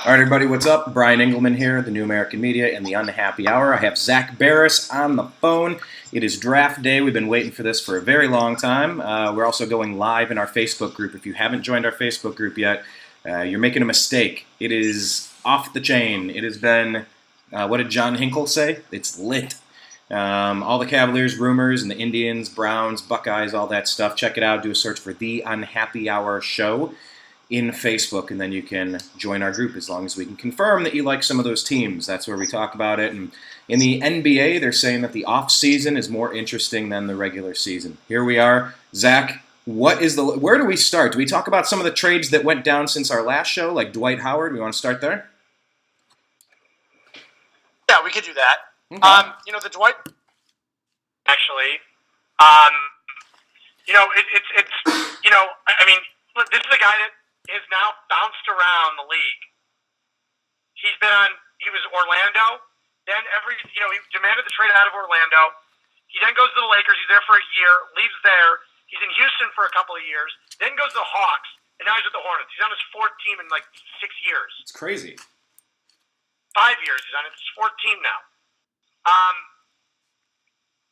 All right, everybody, what's up? Brian Engelman here, The New American Media and The Unhappy Hour. I have Zak Baris on the phone. It is draft day. We've been waiting for this for a very long time. We're also going live in our Facebook group. If you haven't joined our Facebook group yet, you're making a mistake. It is off the chain. It has been, what did John Hinkle say? It's lit. All the Cavaliers rumors and the Indians, Browns, Buckeyes, all that stuff. Check it out. Do a search for The Unhappy Hour Show in Facebook, and then you can join our group as long as we can confirm that you like some of those teams. That's where we talk about it. And in the NBA, they're saying that the off season is more interesting than the regular season. Here we are. Zach, where do we start? Do we talk about some of the trades that went down since our last show, like Dwight Howard? We want to start there? Yeah, we could do that. Okay. The Dwight, actually, this is a guy that is now bounced around the league. He was Orlando, then he demanded the trade out of Orlando. He then goes to the Lakers. He's there for a year, leaves there. He's in Houston for a couple of years, then goes to the Hawks, and now he's with the Hornets. He's on his fourth team in like 6 years. It's crazy. 5 years. He's on his fourth team now.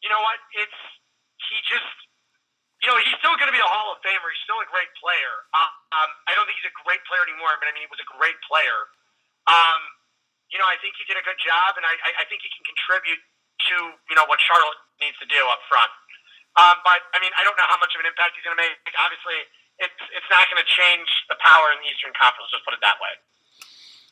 You know what? He's still going to be a Hall of Famer. He's still a great player. I don't think he's a great player anymore, but I mean, he was a great player. I think he did a good job, and I think he can contribute to, what Charlotte needs to do up front. But, I mean, I don't know how much of an impact he's going to make. Obviously, it's not going to change the power in the Eastern Conference, let's put it that way.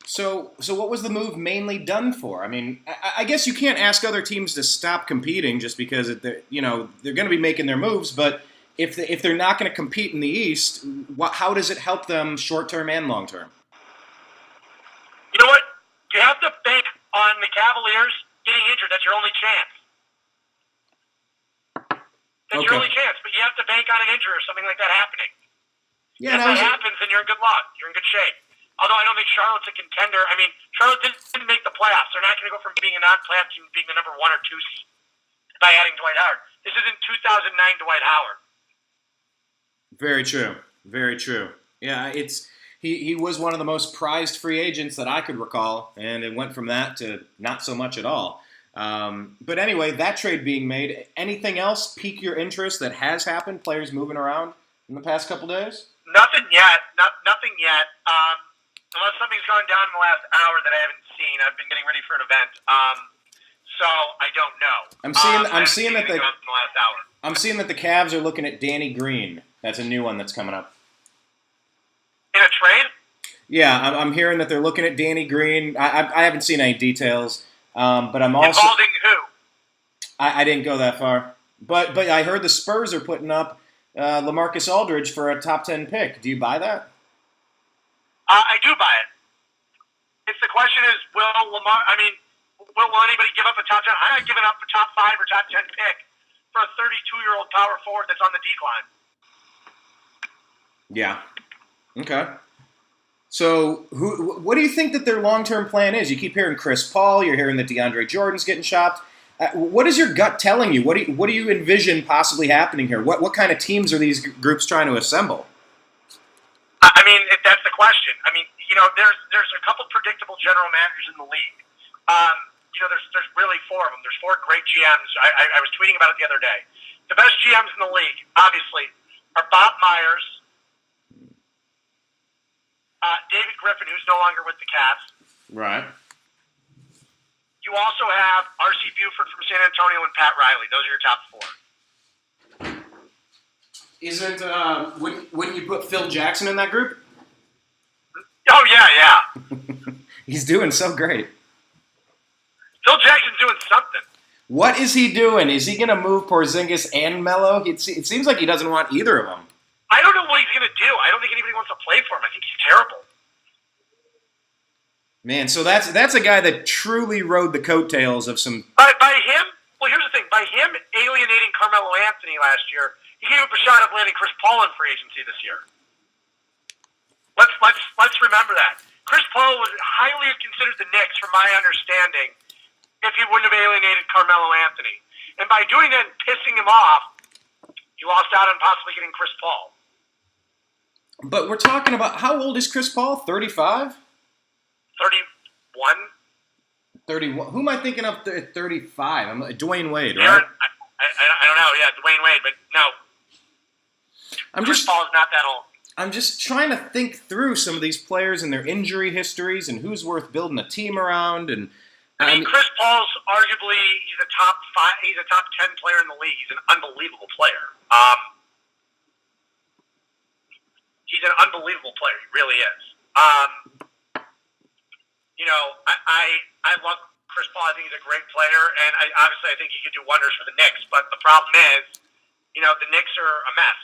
So what was the move mainly done for? I mean, I guess you can't ask other teams to stop competing just because they're going to be making their moves. But if they're not going to compete in the East, how does it help them short term and long term? You know what? You have to bank on the Cavaliers getting injured. That's your only chance. That's your only chance. But you have to bank on an injury or something like that happening. Yeah, if that happens, then you're in good luck. You're in good shape. Although I don't think Charlotte's a contender. I mean, Charlotte didn't make the playoffs. They're not going to go from being a non-playoff team to being the number 1 or 2 seed by adding Dwight Howard. This isn't 2009 Dwight Howard. Very true. Very true. Yeah, he was one of the most prized free agents that I could recall, and it went from that to not so much at all. But anyway, that trade being made, anything else pique your interest that has happened? Players moving around in the past couple days? Nothing yet. Nothing yet. Unless something's gone down in the last hour that I haven't seen. I've been getting ready for an event, so I don't know. I'm seeing that the Cavs are looking at Danny Green. That's a new one that's coming up. In a trade? Yeah, I'm hearing that they're looking at Danny Green. I haven't seen any details, but I'm also involving who? I didn't go that far, but I heard the Spurs are putting up LaMarcus Aldridge for a top 10 pick. Do you buy that? I do buy it. The question is, will anybody give up a top 10? I'm not giving up a top 5 or top 10 pick for a 32-year-old power forward that's on the decline. Yeah. Okay. So, what do you think that their long-term plan is? You keep hearing Chris Paul. You're hearing that DeAndre Jordan's getting shopped. What is your gut telling you? What do you envision possibly happening here? What kind of teams are these groups trying to assemble? I mean, that's the question. I mean, there's a couple predictable general managers in the league. There's really 4 of them. There's 4 great GMs. I was tweeting about it the other day. The best GMs in the league, obviously, are Bob Myers, David Griffin, who's no longer with the Cavs. Right. You also have R.C. Buford from San Antonio and Pat Riley. Those are your top 4. Wouldn't you put Phil Jackson in that group? Oh, yeah. He's doing so great. Phil Jackson's doing something. What is he doing? Is he going to move Porzingis and Melo? It seems like he doesn't want either of them. I don't know what he's going to do. I don't think anybody wants to play for him. I think he's terrible. Man, so that's a guy that truly rode the coattails of some... By him? Well, here's the thing. By him alienating Carmelo Anthony last year, he gave up a shot of landing Chris Paul in free agency this year. Let's remember that. Chris Paul was highly considered the Knicks, from my understanding, if he wouldn't have alienated Carmelo Anthony. And by doing that and pissing him off, you lost out on possibly getting Chris Paul. But we're talking about, how old is Chris Paul? 35? 31. 31. Who am I thinking of at 35? I'm Dwayne Wade, right? I don't know. Yeah, Dwayne Wade, but no. Chris Paul is not that old. I'm just trying to think through some of these players and their injury histories and who's worth building a team around. And I mean, Chris Paul's arguably he's a top 5. He's a top 10 player in the league. He's an unbelievable player. He's an unbelievable player. He really is. I love Chris Paul. I think he's a great player, and obviously I think he could do wonders for the Knicks. But the problem is, the Knicks are a mess.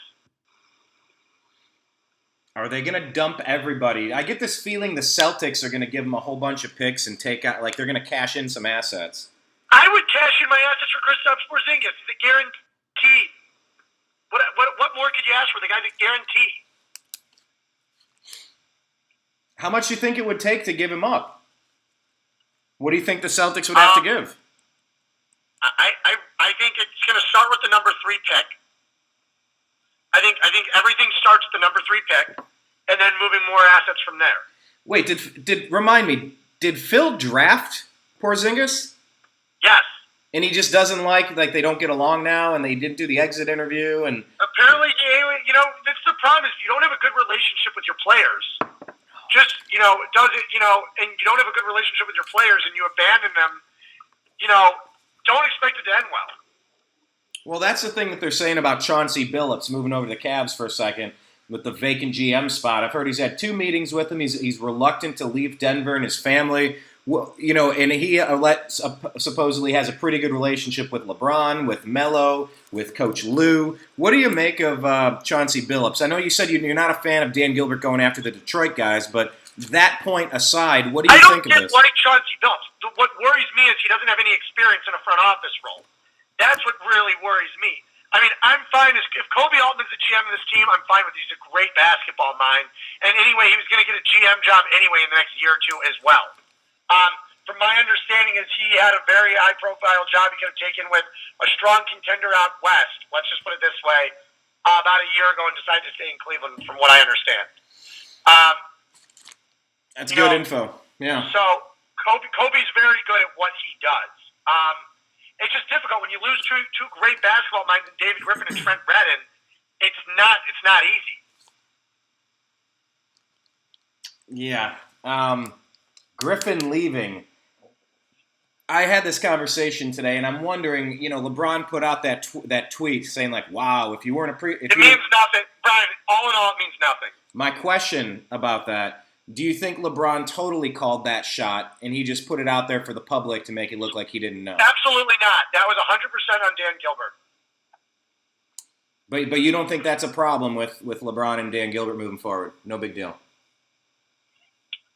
Are they going to dump everybody? I get this feeling the Celtics are going to give them a whole bunch of picks and take out, like they're going to cash in some assets. I would cash in my assets for Kristaps Porzingis. He's a guarantee. What more could you ask for? The guy's a guarantee. How much do you think it would take to give him up? What do you think the Celtics would have to give? I think it's going to start with the number 3 pick. I think everything starts at the number 3 pick, and then moving more assets from there. Wait, remind me? Did Phil draft Porzingis? Yes. And he just doesn't like they don't get along now, and they didn't do the exit interview, and apparently, that's the problem is you don't have a good relationship with your players. Just and you don't have a good relationship with your players, and you abandon them. Don't expect it to end well. Well, that's the thing that they're saying about Chauncey Billups moving over to the Cavs for a second with the vacant GM spot. I've heard he's had 2 meetings with him. He's reluctant to leave Denver and his family. Well, and he supposedly has a pretty good relationship with LeBron, with Melo, with Coach Lou. What do you make of Chauncey Billups? I know you said you're not a fan of Dan Gilbert going after the Detroit guys, but that point aside, what do you think of this? I don't get like Chauncey Billups. What worries me is he doesn't have any experience in a front office role. That's what really worries me. I mean, I'm fine. If Kobe Altman's the GM of this team, I'm fine with it. He's a great basketball mind. And anyway, he was going to get a GM job anyway in the next year or two as well. From my understanding is he had a very high-profile job he could have taken with a strong contender out west, let's just put it this way, about a year ago and decided to stay in Cleveland, from what I understand. That's good info. Yeah. So Kobe's very good at what he does. It's just difficult when you lose two great basketball minds, David Griffin and Trent Redden. It's not easy. Yeah. Griffin leaving. I had this conversation today, and I'm wondering. LeBron put out that tweet saying like, "Wow, if you weren't a pre," it means nothing, Brian. All in all, it means nothing. My question about that: do you think LeBron totally called that shot, and he just put it out there for the public to make it look like he didn't know? Absolutely not. That was 100% on Dan Gilbert. But you don't think that's a problem with LeBron and Dan Gilbert moving forward? No big deal.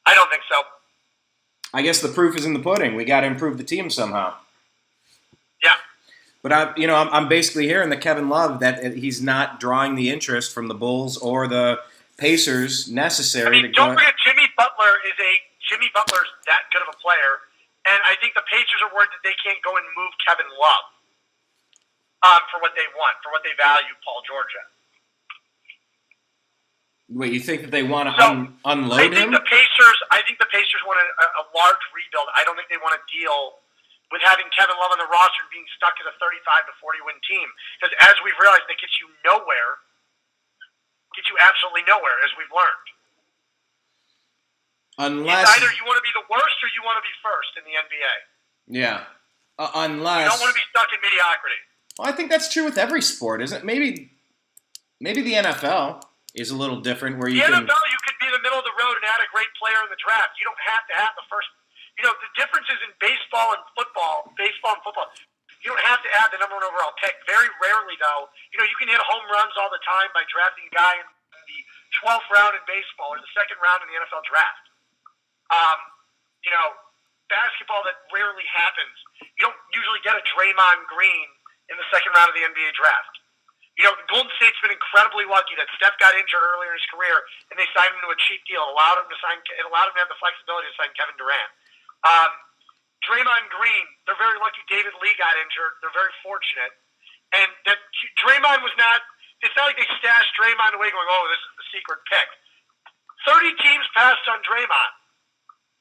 I don't think so. I guess the proof is in the pudding. We got to improve the team somehow. Yeah. But I'm basically hearing that Kevin Love that he's not drawing the interest from the Bulls or the Pacers necessary to go. Don't forget Jimmy Butler's that good of a player, and I think the Pacers are worried that they can't go and move Kevin Love for what they want, for what they value Paul George at. Wait, you think that they want to unload him? I think the Pacers want a large rebuild. I don't think they want to deal with having Kevin Love on the roster and being stuck as a 35 to 40 win team. Because as we've realized, that gets you nowhere. Gets you absolutely nowhere, as we've learned. It's either you want to be the worst or you want to be first in the NBA. Yeah. Unless you don't want to be stuck in mediocrity. Well, I think that's true with every sport, isn't it? Maybe the NFL is a little different where you NFL, you could be in the middle of the road and add a great player in the draft. You don't have to have the first. The differences in baseball and football. You don't have to add the number 1 overall pick. Very rarely, though, you can hit home runs all the time by drafting a guy in the 12th round in baseball or the 2nd round in the NFL draft. Basketball, that rarely happens. You don't usually get a Draymond Green in the 2nd round of the NBA draft. Golden State's been incredibly lucky that Steph got injured earlier in his career, and they signed him to a cheap deal. It allowed him to have the flexibility to sign Kevin Durant. Draymond Green, they're very lucky David Lee got injured. They're very fortunate. And that Draymond was not, it's not like they stashed Draymond away going, oh, this is the secret pick. 30 teams passed on Draymond.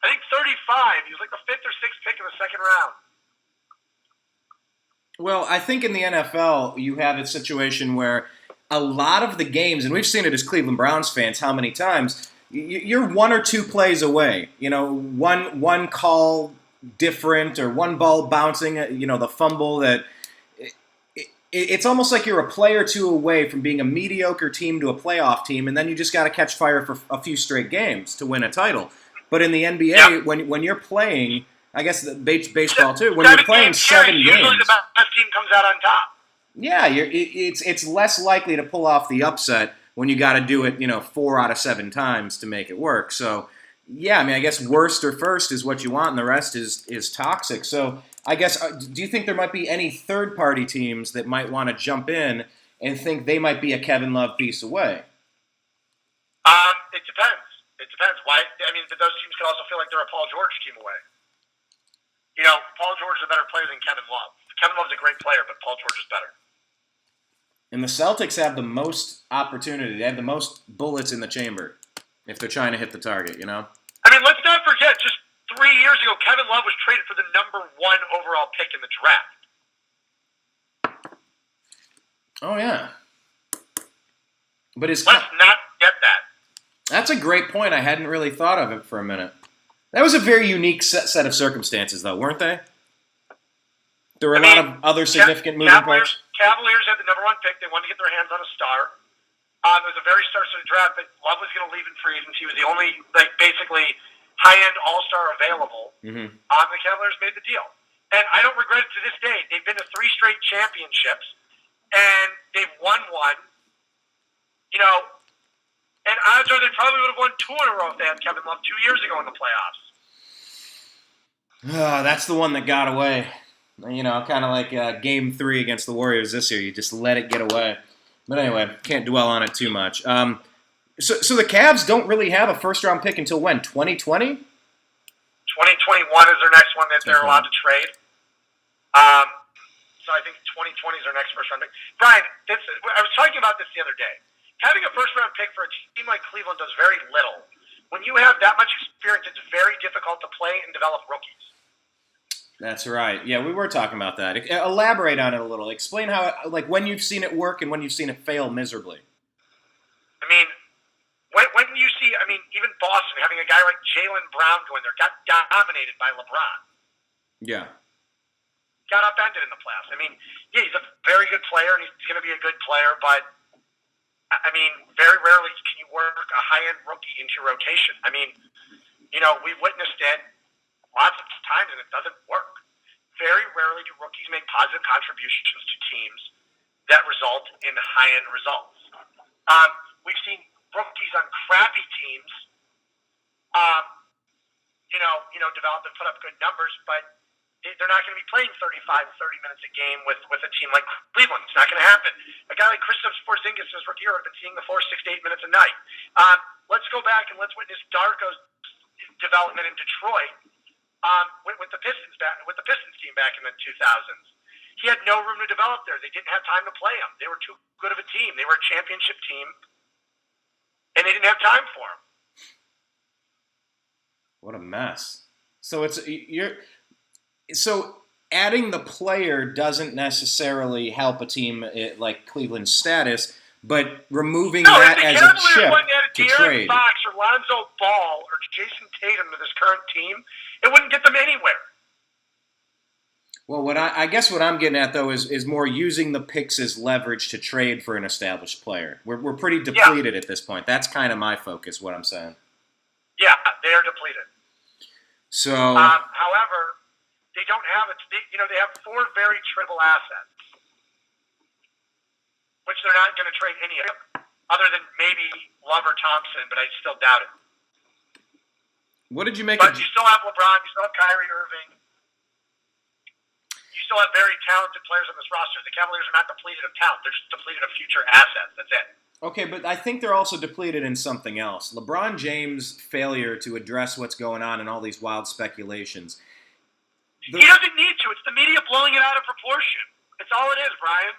I I think 35. He was like the 5th or 6th pick in the second round. Well, I think in the NFL, you have a situation where a lot of the games, and we've seen it as Cleveland Browns fans how many times, you're 1 or 2 plays away. You know, one call different or one ball bouncing, you know, the fumble that it's almost like you're a play or 2 away from being a mediocre team to a playoff team, and then you just got to catch fire for a few straight games to win a title. But in the NBA, when you're playing, I guess the baseball too, when you're playing 7 games, usually the best team comes out on top. Yeah, it's less likely to pull off the upset when you got to do it, you know, 4 out of 7 times to make it work. So, yeah, I mean, I guess worst or first is what you want, and the rest is toxic. So, I guess, do you think there might be any third-party teams that might want to jump in and think they might be a Kevin Love piece away? It depends. It depends. Why? I mean, those teams could also feel like they're a Paul George team away. You know, Paul George is a better player than Kevin Love. Kevin Love's a great player, but Paul George is better. And the Celtics have the most opportunity. They have the most bullets in the chamber if they're trying to hit the target, you know? I mean, let's not forget, just 3 years ago, Kevin Love was traded for the number 1 overall pick in the draft. Oh, yeah. But let's not get that. That's a great point. I hadn't really thought of it for a minute. That was a very unique set of circumstances, though, weren't they? There were a lot of other significant moving parts. Cavaliers had the number 1 pick. They wanted to get their hands on a star. It was a very star-studded draft, but Love was going to leave in free agency. He was the only, basically high-end all-star available. Mm-hmm. The Cavaliers made the deal. And I don't regret it to this day. They've been to 3 straight championships, and they've won 1. You know, and odds are they probably would have won 2 in a row if they had Kevin Love 2 years ago in the playoffs. Oh, that's the one that got away. You know, kind of like Game 3 against the Warriors this year. You just let it get away. But anyway, can't dwell on it too much. So the Cavs don't really have a first-round pick until when? 2020? 2021 is their next one that they're allowed to trade. So I think 2020 is their next first-round pick. Brian, I was talking about this the other day. Having a first-round pick for a team like Cleveland does very little. When you have that much experience, it's very difficult to play and develop rookies. That's right. Yeah, we were talking about that. Elaborate on it a little. Explain how, like, when you've seen it work and when you've seen it fail miserably. I mean, when you see, even Boston having a guy like Jaylen Brown going there, got dominated by LeBron. Yeah. Got upended in the playoffs. I mean, yeah, he's a very good player, and he's going to be a good player, but, very rarely can you work a high-end rookie into your rotation. We've witnessed it lots of times, and it doesn't work. Very rarely do rookies make positive contributions to teams that result in high-end results. We've seen rookies on crappy teams, develop and put up good numbers, but they're not going to be playing 35, 30 minutes a game with a team like Cleveland. It's not going to happen. A guy like Kristaps Porzingis in his rookie year have been seeing the 4, 6 to 8 minutes a night. Let's go back and let's witness Darko's development in Detroit with the Pistons team back in the 2000s. He had no room to develop there. They didn't have time to play him. They were too good of a team. They were a championship team, and they didn't have time for him. What a mess. So adding the player doesn't necessarily help a team like Cleveland's status, but removing that as a chip to trade. Fox or Lonzo Ball or Jason Tatum to this current team, it wouldn't get them anywhere. Well, I guess what I'm getting at, though, is more using the picks as leverage to trade for an established player. We're pretty depleted at this point. That's kind of my focus, what I'm saying. Yeah, they are depleted. So, however, they don't have it. They have 4 very tradable assets, which they're not going to trade any of them, other than maybe Love or Thompson, but I still doubt it. What did you make? But you still have LeBron, you still have Kyrie Irving, you still have very talented players on this roster. The Cavaliers are not depleted of talent; they're just depleted of future assets. That's it. Okay, but I think they're also depleted in something else. LeBron James' failure to address what's going on in all these wild speculations. He doesn't need to. It's the media blowing it out of proportion. It's all it is, Brian.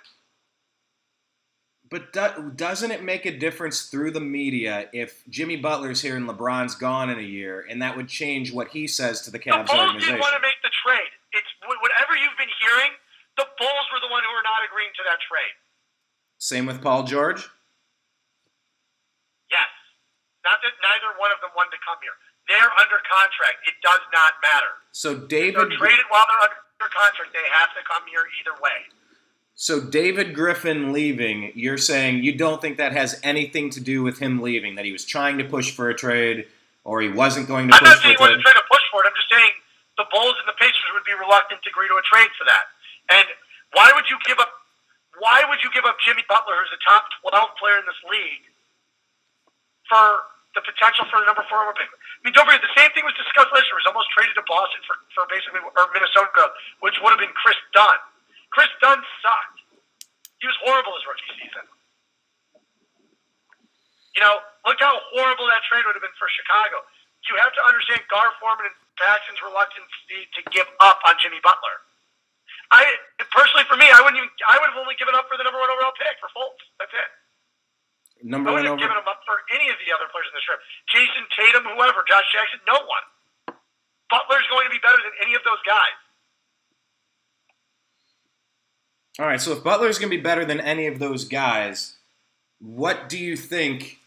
But doesn't it make a difference through the media if Jimmy Butler's here and LeBron's gone in a year, and that would change what he says to the Cavs The Bulls organization? didn't want to make the trade. It's whatever you've been hearing. The Bulls were the one who were not agreeing to that trade. Same with Paul George? Yes. Not that neither one of them wanted to come here. They're under contract. It does not matter. So If David they're traded while they're under contract, they have to come here either way. So David Griffin leaving, you're saying you don't think that has anything to do with him leaving, that he was trying to push for a trade or he wasn't going to I'm push not for saying a he wasn't trade? trying to push for it. I'm just saying the Bulls and the Pacers would be reluctant to agree to a trade for that. And why would you give up Jimmy Butler, who's a top 12 player in this league, for the potential for a number 4 overall pick? I mean, don't forget, the same thing was discussed last year. It was almost traded to Boston for basically, or Minnesota, which would have been Chris Dunn. Chris Dunn sucked. He was horrible his rookie season. You know, look how horrible that trade would have been for Chicago. You have to understand Gar Forman and Paxson's reluctance to give up on Jimmy Butler. Personally, for me, I would have only given up for the number 1 overall pick for Fultz. That's it. I wouldn't have given him up for any of the other players in this draft. Jason Tatum, whoever, Josh Jackson, no one. Butler's going to be better than any of those guys. All right, so if Butler's going to be better than any of those guys, what do you think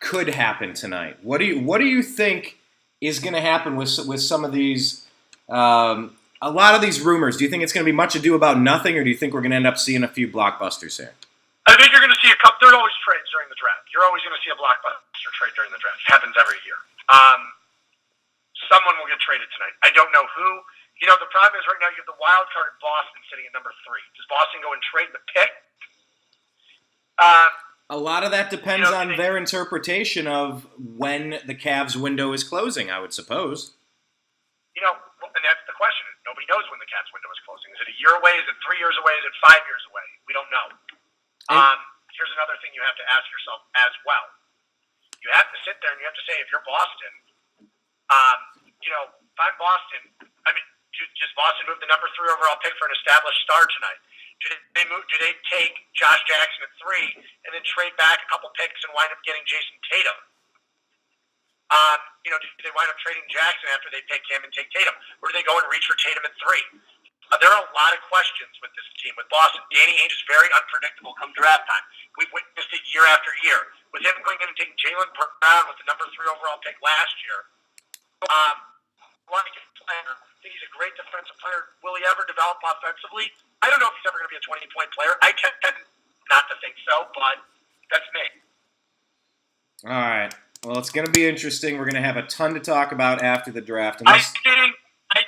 could happen tonight? What do you think is going to happen with some of these, a lot of these rumors? Do you think it's going to be much ado about nothing, or do you think we're going to end up seeing a few blockbusters here? I think you're going to see a couple. There's always trades during the draft. You're always going to see a blockbuster trade during the draft. It happens every year. Someone will get traded tonight. I don't know who. You know, the problem is right now you have the wild card in Boston sitting at number 3. Does Boston go and trade the pick? A lot of that depends on their interpretation of when the Cavs window is closing, I would suppose. You know, and that's the question. Nobody knows when the Cavs window is closing. Is it a year away? Is it 3 years away? Is it 5 years away? We don't know. Here's another thing you have to ask yourself as well. You have to sit there and you have to say, if you're Boston, if I'm Boston, does Boston move the number 3 overall pick for an established star tonight? Do they take Josh Jackson at 3 and then trade back a couple picks and wind up getting Jason Tatum? Do they wind up trading Jackson after they pick him and take Tatum? Or do they go and reach for Tatum at 3? There are a lot of questions with this team. With Boston, Danny Ainge is very unpredictable come draft time. We've witnessed it year after year. With him going in and taking Jaylen Brown with the number 3 overall pick last year, want to get a player. I think he's a great defensive player. Will he ever develop offensively? I don't know if he's ever going to be a 20-point player. I tend not to think so, but that's me. All right. Well, it's going to be interesting. We're going to have a ton to talk about after the draft. I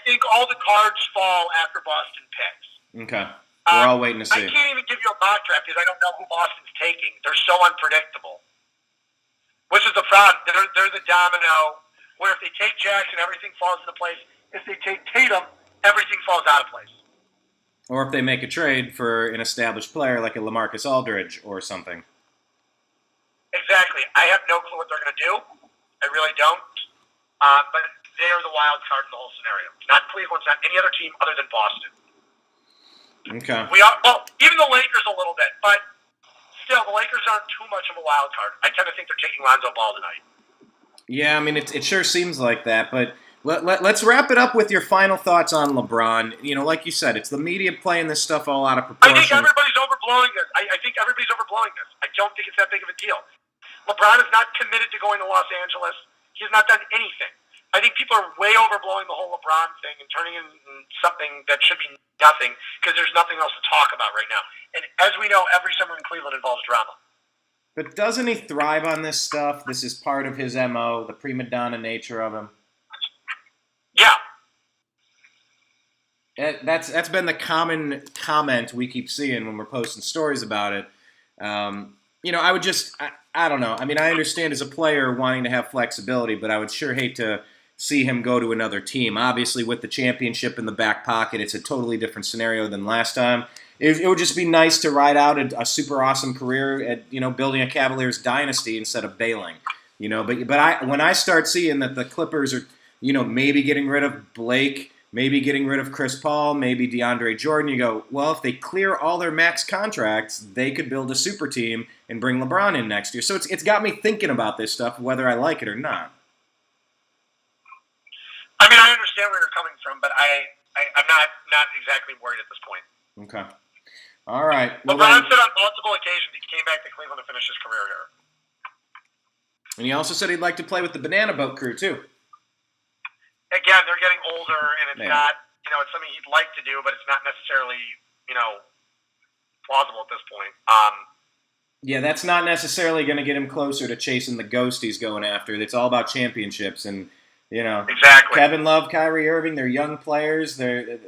think all the cards fall after Boston picks. Okay. We're all waiting to see. I can't even give you a mock draft because I don't know who Boston's taking. They're so unpredictable. Which is the problem. They're the domino where if they take Jackson, everything falls into place. If they take Tatum, everything falls out of place. Or if they make a trade for an established player like a LaMarcus Aldridge or something. Exactly. I have no clue what they're going to do. I really don't. But they're the wild card in the whole scenario. Not Cleveland, not any other team other than Boston. Okay. Even the Lakers a little bit, but still, the Lakers aren't too much of a wild card. I tend to think they're taking Lonzo Ball tonight. Yeah, I mean, it sure seems like that, but let's wrap it up with your final thoughts on LeBron. You know, like you said, it's the media playing this stuff all out of proportion. I think everybody's overblowing this. I think everybody's overblowing this. I don't think it's that big of a deal. LeBron is not committed to going to Los Angeles. He has not done anything. I think people are way overblowing the whole LeBron thing and turning it into something that should be nothing because there's nothing else to talk about right now. And as we know, every summer in Cleveland involves drama. But doesn't he thrive on this stuff? This is part of his MO, the prima donna nature of him. Yeah. That's been the common comment we keep seeing when we're posting stories about it. I don't know. I mean, I understand as a player wanting to have flexibility, but I would sure hate to see him go to another team. Obviously, with the championship in the back pocket, it's a totally different scenario than last time. It would just be nice to ride out a super awesome career at building a Cavaliers dynasty instead of bailing. But when I start seeing that the Clippers are maybe getting rid of Blake, maybe getting rid of Chris Paul, maybe DeAndre Jordan. You go, well, if they clear all their max contracts, they could build a super team and bring LeBron in next year. So it's got me thinking about this stuff, whether I like it or not. I mean, I understand where you're coming from, but I'm not exactly worried at this point. Okay. All right. Well, LeBron said on multiple occasions he came back to Cleveland to finish his career here. And he also said he'd like to play with the Banana Boat crew, too. Again, they're getting older, and it's not, it's something he'd like to do, but it's not necessarily, plausible at this point. Yeah, that's not necessarily going to get him closer to chasing the ghost he's going after. It's all about championships, and exactly. Kevin Love, Kyrie Irving, they're young players. They're,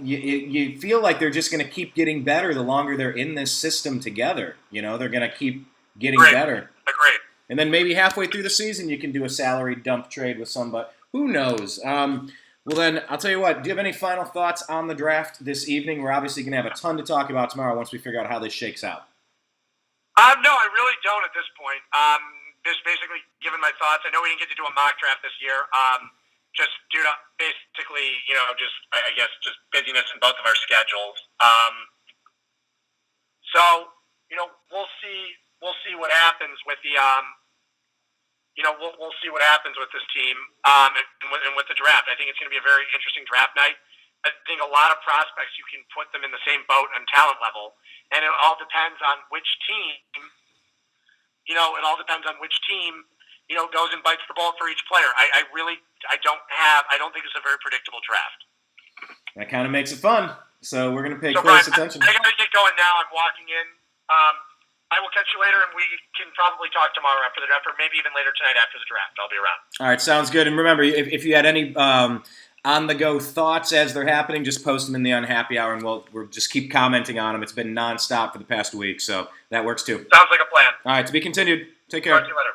you feel like they're just going to keep getting better the longer they're in this system together. They're going to keep getting better. Agreed. And then maybe halfway through the season, you can do a salary dump trade with somebody. Who knows? Well, then, I'll tell you what. Do you have any final thoughts on the draft this evening? We're obviously going to have a ton to talk about tomorrow once we figure out how this shakes out. No, I really don't at this point. Just basically giving my thoughts. I know we didn't get to do a mock draft this year, just due to basically, just busyness in both of our schedules. So, we'll see. We'll see what happens with the, we'll see what happens with this team and with the draft. I think it's going to be a very interesting draft night. I think a lot of prospects, you can put them in the same boat on talent level, and it all depends on which team, goes and bites the bullet for each player. I don't think it's a very predictable draft. That kind of makes it fun. So we're going to pay close Brian, attention. I got to get going now. I'm walking in. I will catch you later, and we can probably talk tomorrow after the draft, or maybe even later tonight after the draft. I'll be around. All right, sounds good. And remember, if you had any on-the-go thoughts as they're happening, just post them in the Unhappy Hour, and we'll just keep commenting on them. It's been nonstop for the past week, so that works too. Sounds like a plan. All right, to be continued. Take care. Talk to you later.